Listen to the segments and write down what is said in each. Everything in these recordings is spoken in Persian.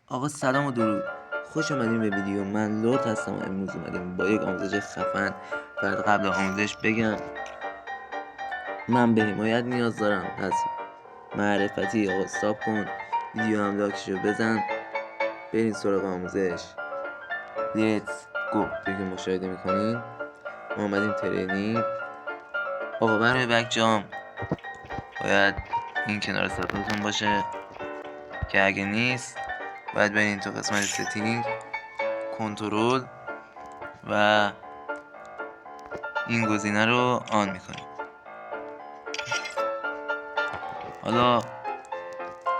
آقا سلام و درود، خوش اومدین به ویدیو. من لورد هستم و امروز اومدیم با یک آموزش خفن. بعد قبل آموزش بگم من به حمایت نیاز دارم، پس معرفتی آقا استاپ کن، ویدیو هم لاکشو بزن، برین سراغ آموزش. لیتس گو. که مشاهده میکنین ما اومدیم ترینینگ. آقا برای بک جام باید این کنار سطحتون باشه که اگه نیست باید برین تو قسمت ستینگ، کنترل و این گزینه رو آن میکنید. حالا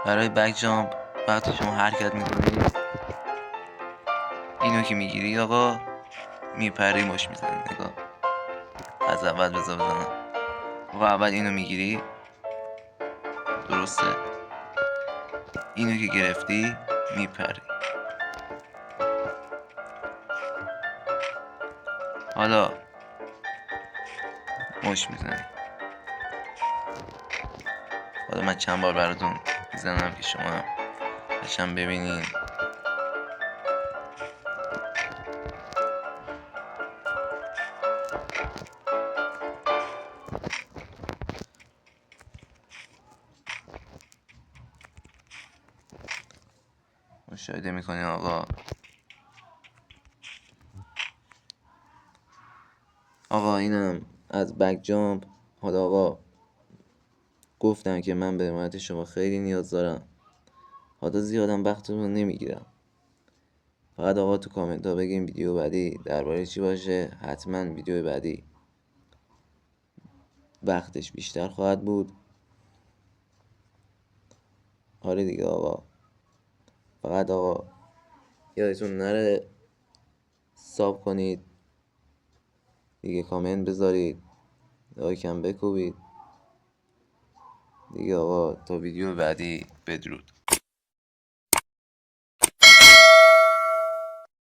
برای بک جامپ وقتی شما حرکت میکنید اینو که میگیری آقا میپری مش میزنی. نگاه از اول بذار بزنم. آقا اول اینو میگیری، درسته؟ اینو که گرفتی میپری. حالا مش میزنی. حالا من چند بار براتون میزنم که شما قشنگ ببینین. مشاهده میکنین آقا اینم از بک جامپ. حالا آقا گفتم که من به حمایت شما خیلی نیاز دارم. حالا زیادم وقتتون رو نمیگیرم. فقط آقا تو کامنت ها بگین ویدیو بعدی درباره چی باشه. حتما ویدیو بعدی وقتش بیشتر خواهد بود. آره دیگه آقا. فقط آقا یادتون نره ساب کنید دیگه، کامنت بذارید، لایکم بکوبید دیگه. آقا تا ویدیو بعدی، بدرود.